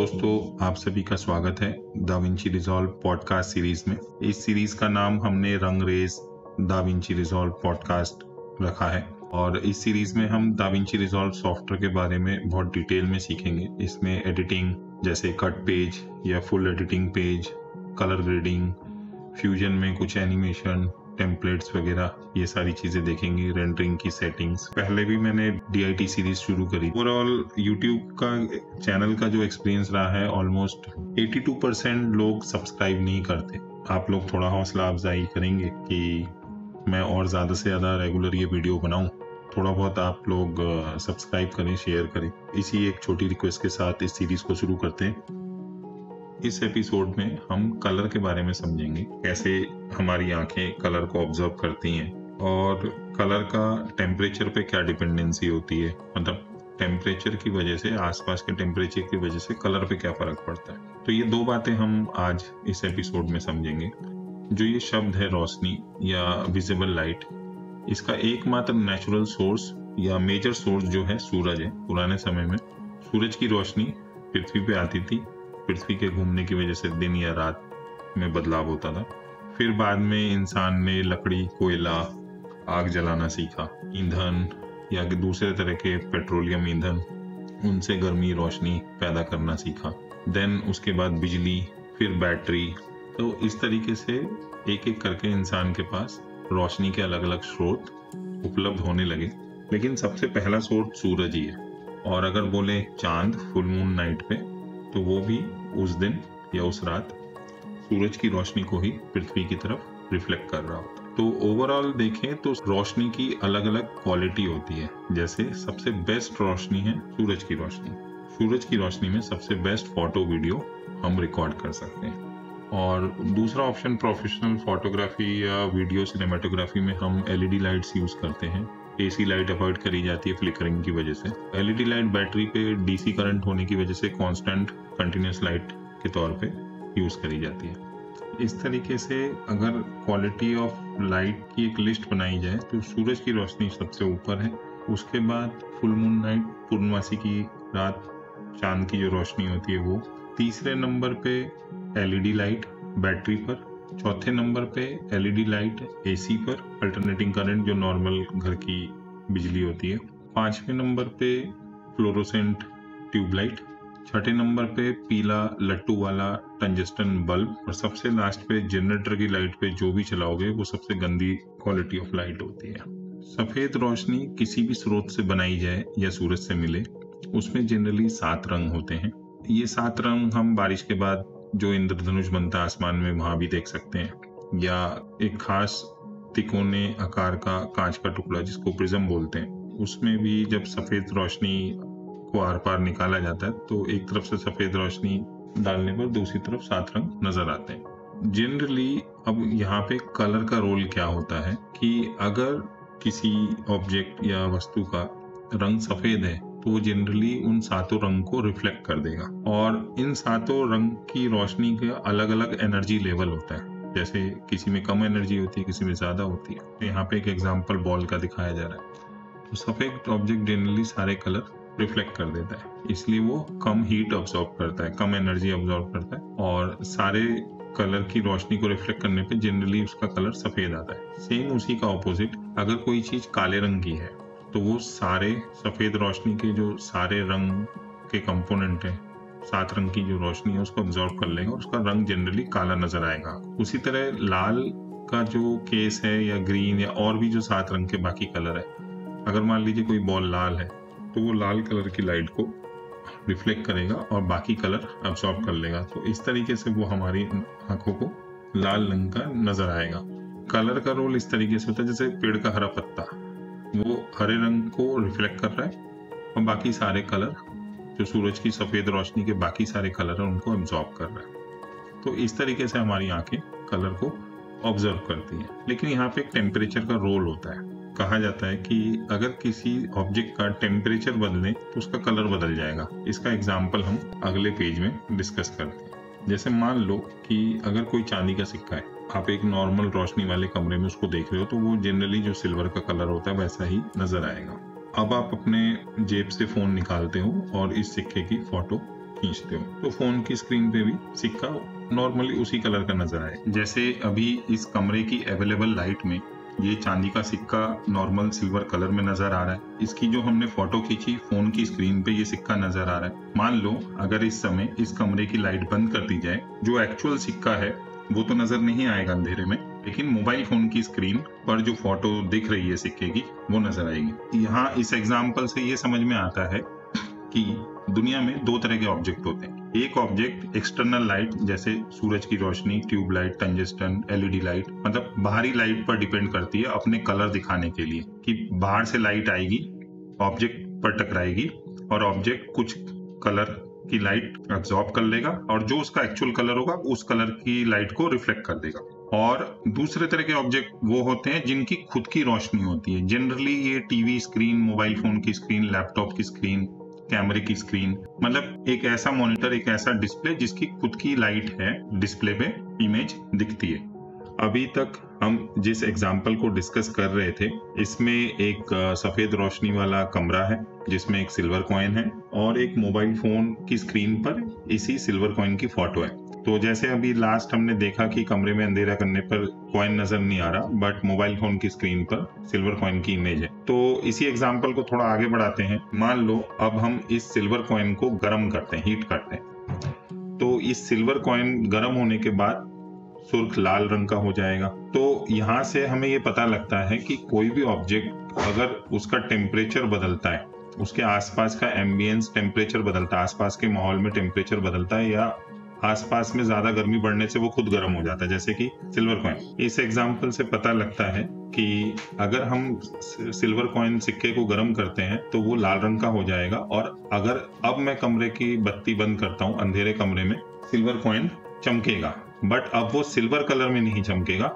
दोस्तों, आप सभी का स्वागत है da Vinci resolve podcast series में। इस सीरीज का नाम हमने Rangrez da Vinci resolve podcast रखा है और इस सीरीज में हम दा विंची रिजॉल्व सॉफ्टवेयर के बारे में बहुत डिटेल में सीखेंगे। इसमें एडिटिंग जैसे कट पेज या full editing page, colour grading, fusion में कुछ एनिमेशन, टेम्पलेट्स वगैरह, ये सारी चीजें देखेंगे। रेंडरिंग की सेटिंग्स, पहले भी मैंने DIT सीरीज शुरू करी। ओवरऑल यूट्यूब का चैनल का जो एक्सपीरियंस रहा है, ऑलमोस्ट 82% लोग सब्सक्राइब नहीं करते। आप लोग थोड़ा हौसला अफजाई करेंगे कि मैं और ज्यादा से ज्यादा रेगुलर ये वीडियो बनाऊं। थोड़ा बहुत आप लोग सब्सक्राइब करें, शेयर करें। इसी एक छोटी रिक्वेस्ट के साथ इस सीरीज को शुरू करते हैं। इस एपिसोड में हम कलर के बारे में समझेंगे, कैसे हमारी आंखें कलर को ऑब्जर्व करती हैं और कलर का टेम्परेचर पे क्या डिपेंडेंसी होती है। मतलब टेम्परेचर की वजह से, आसपास के टेम्परेचर की वजह से कलर पे क्या फर्क पड़ता है। तो ये दो बातें हम आज इस एपिसोड में समझेंगे। जो ये शब्द है रोशनी या विजिबल लाइट, इसका एकमात्र नेचुरल सोर्स या मेजर सोर्स जो है सूरज है। पुराने समय में सूरज की रोशनी पृथ्वी पे आती थी। पृथ्वी के घूमने की वजह से दिन या रात में बदलाव होता था। फिर बाद में इंसान ने लकड़ी, कोयला, आग जलाना सीखा, ईंधन या दूसरे तरह के पेट्रोलियम ईंधन, उनसे गर्मी, रोशनी पैदा करना सीखा। देन उसके बाद बिजली, फिर बैटरी। तो इस तरीके से एक एक करके इंसान के पास रोशनी के अलग अलग स्रोत उपलब्ध होने लगे। लेकिन सबसे पहला स्रोत सूरज ही है। और अगर बोले चांद, फुल मून नाइट पे, तो वो भी उस दिन या उस रात सूरज की रोशनी को ही पृथ्वी की तरफ रिफ्लेक्ट कर रहा होता। तो ओवरऑल देखें तो रोशनी की अलग अलग क्वालिटी होती है। जैसे सबसे बेस्ट रोशनी है सूरज की रोशनी। सूरज की रोशनी में सबसे बेस्ट फोटो वीडियो हम रिकॉर्ड कर सकते हैं। और दूसरा ऑप्शन, प्रोफेशनल फोटोग्राफी या वीडियो सिनेमेटोग्राफी में हम LED लाइट्स यूज करते हैं। AC लाइट अवॉइड करी जाती है फ्लिकरिंग की वजह से। LED लाइट बैटरी पे DC करंट होने की वजह से कांस्टेंट कंटिन्यूस लाइट के तौर पे यूज करी जाती है। इस तरीके से अगर क्वालिटी ऑफ लाइट की एक लिस्ट बनाई जाए तो सूरज की रोशनी सबसे ऊपर है। उसके बाद फुल मून नाइट, पूर्णमासी की रात, चांद की जो रोशनी होती है वो। तीसरे नंबर पे LED लाइट बैटरी पर। चौथे नंबर पे LED लाइट AC पर, अल्टरनेटिंग करंट जो नॉर्मल घर की बिजली होती है। पांचवें नंबर पे फ्लोरोसेंट ट्यूबलाइट। छठे नंबर पे पीला लट्टू वाला टंजस्टन बल्ब। और सबसे लास्ट पे जनरेटर की लाइट पे जो भी चलाओगे वो सबसे गंदी क्वालिटी ऑफ लाइट होती है। सफेद रोशनी किसी भी स्रोत से बनाई जाए या सूरज से मिले, उसमें जनरली 7 रंग होते हैं। ये 7 रंग हम बारिश के बाद जो इंद्रधनुष बनता है आसमान में, वहां भी देख सकते हैं। या एक खास तिकोने आकार का कांच का टुकड़ा जिसको प्रिज्म बोलते हैं, उसमें भी जब सफेद रोशनी को आर पार निकाला जाता है तो एक तरफ से सफेद रोशनी डालने पर दूसरी तरफ 7 रंग नजर आते हैं। जनरली अब यहाँ पे कलर का रोल क्या होता है कि अगर किसी ऑब्जेक्ट या वस्तु का रंग सफेद है तो वो जनरली उन 7 रंग को रिफ्लेक्ट कर देगा। और इन 7 रंग की रोशनी का अलग अलग एनर्जी लेवल होता है। जैसे किसी में कम एनर्जी होती है, किसी में ज्यादा होती है। तो यहाँ पे एक एग्जांपल बॉल का दिखाया जा रहा है। तो सफेद ऑब्जेक्ट जनरली सारे कलर रिफ्लेक्ट कर देता है, इसलिए वो कम हीट ऑब्जॉर्व करता है, कम एनर्जी ऑब्जॉर्व करता है। और सारे कलर की रोशनी को रिफ्लेक्ट करने पे जनरली उसका कलर सफेद आता है। सेम उसी का ऑपोजिट, अगर कोई चीज काले रंग की है तो वो सारे सफेद रोशनी के जो सारे रंग के कंपोनेंट हैं, 7 रंग की जो रोशनी है, उसको ऑब्जॉर्व कर लेगा और उसका रंग जनरली काला नजर आएगा। उसी तरह लाल का जो केस है या ग्रीन या और भी जो 7 रंग के बाकी कलर है, अगर मान लीजिए कोई बॉल लाल है तो वो लाल कलर की लाइट को रिफ्लेक्ट करेगा और बाकी कलर अब्सॉर्ब कर लेगा। तो इस तरीके से वो हमारी आंखों को लाल रंग का नजर आएगा। कलर का रोल इस तरीके से होता है जैसे पेड़ का हरा पत्ता, वो हरे रंग को रिफ्लेक्ट कर रहा है और बाकी सारे कलर जो सूरज की सफेद रोशनी के बाकी सारे कलर हैं उनको अब्सॉर्ब कर रहा है। तो इस तरीके से हमारी आंखें कलर को ऑब्जर्व करती हैं। लेकिन यहाँ पे एक टेम्परेचर का रोल होता है। कहा जाता है कि अगर किसी ऑब्जेक्ट का टेम्परेचर बदले तो उसका कलर बदल जाएगा। इसका एग्जाम्पल हम अगले पेज में डिस्कस करते हैं। जैसे मान लो कि अगर कोई चांदी का सिक्का है, आप एक नॉर्मल रोशनी वाले कमरे में उसको देख रहे हो तो वो जनरली जो सिल्वर का कलर होता है वैसा ही नजर आएगा। अब आप अपने जेब से फोन निकालते हो और इस सिक्के की फोटो खींचते हो तो फोन की स्क्रीन पे भी सिक्का नॉर्मली उसी कलर का नजर आए। जैसे अभी इस कमरे की अवेलेबल लाइट में ये चांदी का सिक्का नॉर्मल सिल्वर कलर में नजर आ रहा है। इसकी जो हमने फोटो खींची फोन की स्क्रीन पे ये सिक्का नजर आ रहा है। मान लो अगर इस समय इस कमरे की लाइट बंद कर दी जाए, जो एक्चुअल सिक्का है वो तो नजर नहीं आएगा अंधेरे में, लेकिन मोबाइल फोन की स्क्रीन पर जो फोटो दिख रही है सिक्के की वो नजर आएगी। यहाँ इस एग्जाम्पल से ये समझ में आता है कि दुनिया में दो तरह के ऑब्जेक्ट होते हैं। एक ऑब्जेक्ट एक्सटर्नल लाइट, जैसे सूरज की रोशनी, tube light, tungsten, LED light, मतलब बाहरी लाइट पर डिपेंड करती है अपने कलर दिखाने के लिए, कि बाहर से लाइट आएगी, ऑब्जेक्ट पर टकराएगी और ऑब्जेक्ट कुछ कलर की लाइट एब्जॉर्ब कर लेगा और जो उसका एक्चुअल कलर होगा उस कलर की लाइट को रिफ्लेक्ट कर देगा। और दूसरे तरह के ऑब्जेक्ट वो होते हैं जिनकी खुद की रोशनी होती है। जनरली ये टीवी स्क्रीन, मोबाइल फोन की स्क्रीन, लैपटॉप की स्क्रीन, कैमरे की स्क्रीन, मतलब एक ऐसा मॉनिटर, एक ऐसा डिस्प्ले जिसकी खुद की लाइट है, डिस्प्ले पे इमेज दिखती है। अभी तक हम जिस एग्जाम्पल को डिस्कस कर रहे थे इसमें एक सफेद रोशनी वाला कमरा है जिसमें एक सिल्वर कॉइन है और एक मोबाइल फोन की स्क्रीन पर इसी सिल्वर कॉइन की फोटो है। तो जैसे अभी लास्ट हमने देखा कि कमरे में अंधेरा करने पर कॉइन नजर नहीं आ रहा, बट मोबाइल फोन की स्क्रीन पर सिल्वर कॉइन की इमेज है। तो इसी एग्जाम्पल को थोड़ा आगे बढ़ाते हैं। मान लो अब हम इस सिल्वर कॉइन को गर्म करते हैं, हीट करते हैं, तो इस सिल्वर कॉइन गर्म होने के बाद सुर्ख लाल रंग का हो जाएगा। तो यहाँ से हमें ये पता लगता है कि कोई भी ऑब्जेक्ट अगर उसका टेम्परेचर बदलता है, उसके आसपास का एम्बियंस टेम्परेचर बदलता है, आसपास के माहौल में टेम्परेचर बदलता है या आसपास में ज्यादा गर्मी बढ़ने से वो खुद गर्म हो जाता है, जैसे कि सिल्वर कॉइन। इस एग्जाम्पल से पता लगता है कि अगर हम सिल्वर कॉइन सिक्के को गर्म करते हैं तो वो लाल रंग का हो जाएगा, और अगर अब मैं कमरे की बत्ती बंद करता हूँ, अंधेरे कमरे में सिल्वर कॉइन चमकेगा, बट अब वो सिल्वर कलर में नहीं चमकेगा,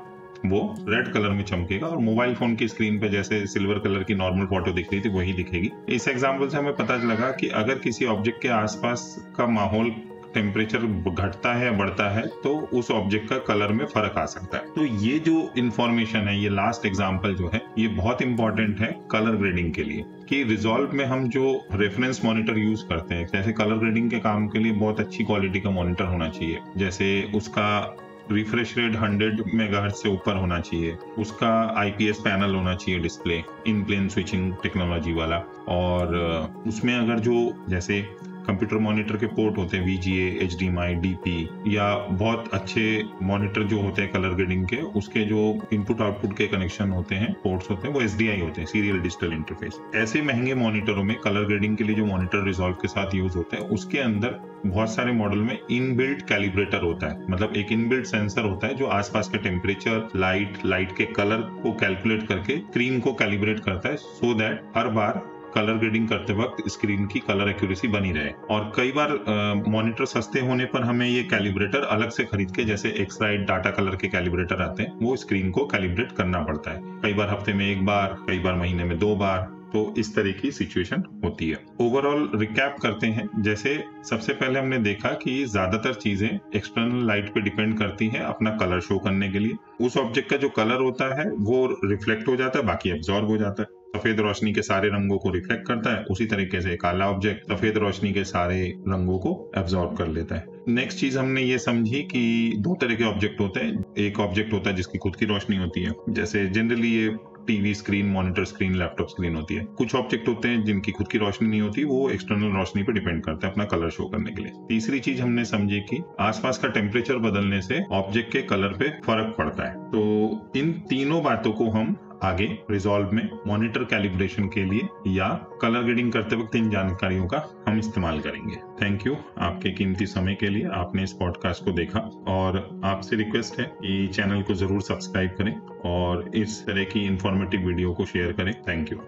वो रेड कलर में चमकेगा और मोबाइल फोन की स्क्रीन पे जैसे सिल्वर कलर की नॉर्मल फोटो दिख रही थी वही दिखेगी। इस एग्जाम्पल से हमें पता लगा कि अगर किसी ऑब्जेक्ट के आसपास का माहौल टेम्परेचर घटता है या बढ़ता है तो उस ऑब्जेक्ट का कलर में फर्क आ सकता है। तो ये जो इंफॉर्मेशन है, ये लास्ट एग्जांपल जो है, ये बहुत इंपॉर्टेंट है कलर ग्रेडिंग के लिए, कि रिजॉल्व में हम जो रेफरेंस मॉनिटर यूज करते हैं, जैसे कलर ग्रेडिंग के काम के लिए बहुत अच्छी क्वालिटी का मॉनिटर होना चाहिए, जैसे उसका रिफ्रेश रेट 100 मेगाहर्ट्ज से ऊपर होना चाहिए, उसका आईपीएस पैनल होना चाहिए डिस्प्ले, इन प्लेन स्विचिंग टेक्नोलॉजी वाला, और उसमें अगर जो जैसे कंप्यूटर मॉनिटर के पोर्ट होते हैं VGA, HDMI, DP, या बहुत अच्छे मॉनिटर जो होते हैं कलर ग्रेडिंग के, उसके जो इनपुट आउटपुट के कनेक्शन होते हैं, पोर्ट्स होते हैं, वो SDI होते हैं, सीरियल डिजिटल इंटरफेस। ऐसे महंगे मॉनिटरों में कलर ग्रेडिंग के लिए जो मॉनिटर रिजॉल्व के साथ यूज होते हैं, उसके अंदर बहुत सारे मॉडल में इनबिल्ट कैलिब्रेटर होता है, मतलब एक इनबिल्ट सेंसर होता है जो आसपास के टेम्परेचर, लाइट के कलर को कैलकुलेट करके स्क्रीन को कैलिब्रेट करता है, so that her bar colour grading करते वक्त स्क्रीन की कलर एक्यूरेसी बनी रहे। और कई बार मॉनिटर सस्ते होने पर हमें ये कैलिब्रेटर अलग से खरीद के, जैसे एक्सराइट, डाटा कलर के कैलिब्रेटर आते हैं, वो स्क्रीन को कैलिब्रेट करना पड़ता है, कई बार हफ्ते में 1 बार, कई बार महीने में 2 बार। तो इस तरह की सिचुएशन होती है। ओवरऑल रिकैप करते हैं। जैसे सबसे पहले हमने देखा कि ज्यादातर चीजें एक्सटर्नल लाइट पे डिपेंड करती हैं अपना कलर शो करने के लिए। उस ऑब्जेक्ट का जो कलर होता है वो रिफ्लेक्ट हो जाता है, बाकी एब्जॉर्ब हो जाता है। सफेद रोशनी के सारे रंगों को रिफ्लेक्ट करता है, उसी तरीके से काला ऑब्जेक्ट सफेद रोशनी के सारे रंगों को एब्जॉर्ब कर लेता है। नेक्स्ट चीज हमने ये समझी कि 2 तरह के ऑब्जेक्ट होते हैं। एक ऑब्जेक्ट होता है जिसकी खुद की रोशनी होती है, जैसे जनरली ये TV screen, monitor screen, laptop screen होती है। कुछ ऑब्जेक्ट होते हैं जिनकी खुद की रोशनी नहीं होती, वो एक्सटर्नल रोशनी पे डिपेंड करते हैं अपना कलर शो करने के लिए। तीसरी चीज हमने समझी कि आसपास का टेम्परेचर बदलने से ऑब्जेक्ट के कलर पे फर्क पड़ता है। तो इन तीनों बातों को हम आगे रिजॉल्व में मॉनिटर कैलिब्रेशन के लिए या कलर ग्रेडिंग करते वक्त इन जानकारियों का हम इस्तेमाल करेंगे। थैंक यू आपके कीमती समय के लिए। आपने इस पॉडकास्ट को देखा और आपसे रिक्वेस्ट है कि चैनल को जरूर सब्सक्राइब करें और इस तरह की इंफॉर्मेटिव वीडियो को शेयर करें। Thank you.